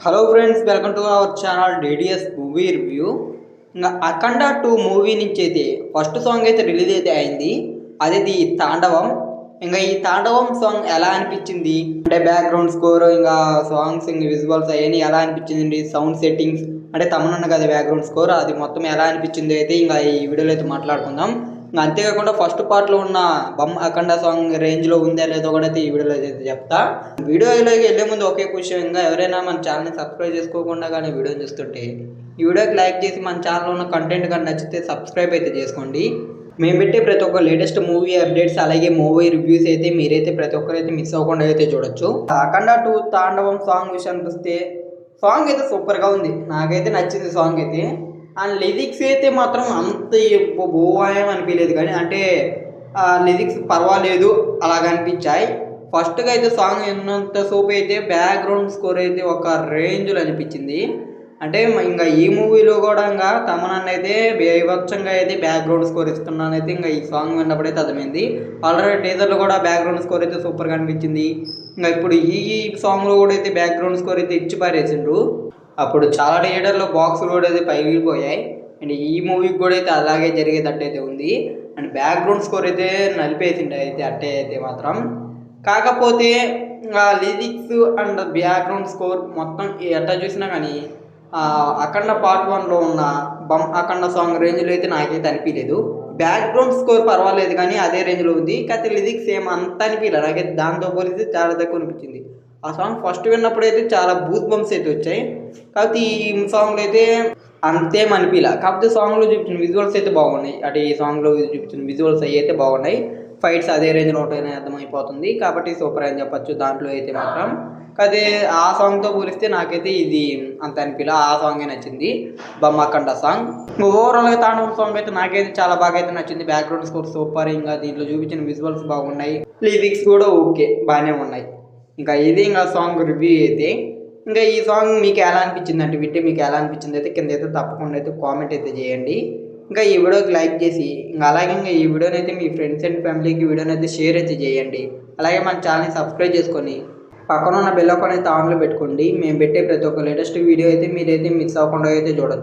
Hello friends, welcome to our channel DDS movie review. ఇంకా అఖండ 2 movie నుంచి అయితే first song అయితే రిలీజ్ అయితే అయింది. అదేది తాండవం. ఇంకా ఈ తాండవం సాంగ్ ఎలా అనిపించింది అంటే బ్యాక్గ్రౌండ్ స్కోర్, ఇంకా సాంగ్స్, ఇంకా విజువల్స్ అవన్నీ ఎలా అనిపించింది, సౌండ్ సెట్టింగ్స్ అంటే తమనున్న కదా బ్యాక్గ్రౌండ్ స్కోర్, అది మొత్తం ఎలా అనిపించింది అయితే ఇంకా ఈ వీడియోలో అయితే మాట్లాడుకుందాం. అంతేకాకుండా ఫస్ట్ పార్ట్లో ఉన్న బమ్ అఖండ సాంగ్ రేంజ్లో ఉందా లేదో కూడా అయితే ఈ వీడియోలో అయితే చెప్తా. వీడియోలోకి వెళ్ళే ముందు ఒకే క్వశ్చన్, ఎవరైనా మన ఛానల్ని సబ్స్క్రైబ్ చేసుకోకుండా కానీ వీడియోని చూస్తుంటే ఈ వీడియోకి లైక్ చేసి మన ఛానల్లో ఉన్న కంటెంట్ కానీ నచ్చితే సబ్స్క్రైబ్ అయితే చేసుకోండి. మేము పెట్టే ప్రతి ఒక్క లేటెస్ట్ మూవీ అప్డేట్స్ అలాగే మూవీ రివ్యూస్ అయితే మీరైతే ప్రతి ఒక్కరైతే మిస్ అవ్వకుండా అయితే చూడొచ్చు. అఖండ 2 తాండవం సాంగ్ విషయానికి వస్తే సాంగ్ అయితే సూపర్గా ఉంది, నాకైతే నచ్చింది సాంగ్ అయితే. అండ్ లిరిక్స్ అయితే మాత్రం అంత బోవాయం అనిపించలేదు, కానీ అంటే లిరిక్స్ పర్వాలేదు అలాగ అనిపించాయి. ఫస్ట్గా అయితే సాంగ్ ఎన్నంత సోపు అయితే బ్యాక్గ్రౌండ్ స్కోర్ అయితే ఒక రేంజ్లో అనిపించింది. అంటే ఇంకా ఈ మూవీలో కూడా ఇంకా తమనన్న అయితే బీభత్సంగా అయితే బ్యాక్గ్రౌండ్ స్కోర్ ఇస్తున్నానైతే ఇంకా ఈ సాంగ్ విన్నప్పుడైతే అర్థమైంది. ఆల్రెడీ టీజర్లో కూడా బ్యాక్గ్రౌండ్ స్కోర్ అయితే సూపర్గా అనిపించింది. ఇంకా ఇప్పుడు ఈ సాంగ్లో కూడా అయితే బ్యాక్గ్రౌండ్ స్కోర్ అయితే ఇచ్చి పారేసిండ్రు. అప్పుడు చాలా థియేటర్లో బాక్సులు కూడా అయితే పగిలిపోయాయి. అండ్ ఈ మూవీకి కూడా అయితే అలాగే జరిగేటట్టయితే ఉంది. అండ్ బ్యాక్గ్రౌండ్ స్కోర్ అయితే నలిపేసిండే అయితే అట్టే అయితే మాత్రం. కాకపోతే లిరిక్స్ అండ్ బ్యాక్గ్రౌండ్ స్కోర్ మొత్తం ఎట్లా చూసినా కానీ అఖండ పార్ట్ 1లో ఉన్న బమ్ అఖండ సాంగ్ రేంజ్లో అయితే నాకైతే అనిపించలేదు. బ్యాక్గ్రౌండ్ స్కోర్ పర్వాలేదు కానీ అదే రేంజ్లో ఉంది. కాకపోతే లిరిక్స్ ఏం అంత అనిపించలేదు, నాకైతే దాంతో పోలిస్తే చాలా తక్కువ అనిపించింది. ఆ సాంగ్ ఫస్ట్ విన్నప్పుడు అయితే చాలా బూత్ బంప్స్ అయితే వచ్చాయి, కాకపోతే ఈ సాంగ్లో అయితే అంతేం అనిపించలే. కాకపోతే సాంగ్లో చూపించిన విజువల్స్ అయితే బాగున్నాయి. అంటే ఈ సాంగ్లో చూపించిన విజువల్స్ అవి అయితే బాగున్నాయి. ఫైట్స్ అదే రేంజ్లో ఉంటాయని అర్థమైపోతుంది, కాబట్టి సూపర్ అని చెప్పచ్చు దాంట్లో అయితే మాత్రం. అదే ఆ సాంగ్తో పోలిస్తే నాకైతే ఇది అంత అనిపించలే, ఆ సాంగే నచ్చింది, బొమ్మకండ సాంగ్. ఓవరాల్గా తాండవం సాంగ్ అయితే నాకైతే చాలా బాగా అయితే నచ్చింది. బ్యాక్గ్రౌండ్ స్కోర్ సూపర్, ఇంకా దీంట్లో చూపించిన విజువల్స్ బాగున్నాయి, లిరిక్స్ కూడా ఓకే బాగానే ఉన్నాయి. ఇంకా ఇది ఇంకా సాంగ్ రివ్యూ అయితే. ఇంకా ఈ సాంగ్ మీకు ఎలా అనిపించింది అంటే వింటే మీకు ఎలా అనిపించింది అయితే కింద అయితే తప్పకుండా అయితే కామెంట్ అయితే చేయండి. ఇంకా ఈ వీడియోకి లైక్ చేసి ఇంకా అలాగే ఇంకా ఈ వీడియోని అయితే మీ ఫ్రెండ్స్ అండ్ ఫ్యామిలీకి వీడియోని అయితే షేర్ అయితే చేయండి. అలాగే మన ఛానల్ని సబ్స్క్రైబ్ చేసుకొని పక్కన ఉన్న బెల్ ఐకాన్ అయితే ఆన్లో పెట్టుకోండి. మేము పెట్టే ప్రతి ఒక్క లేటెస్ట్ వీడియో అయితే మీరైతే మిస్ అవ్వకుండా అయితే చూడొచ్చు.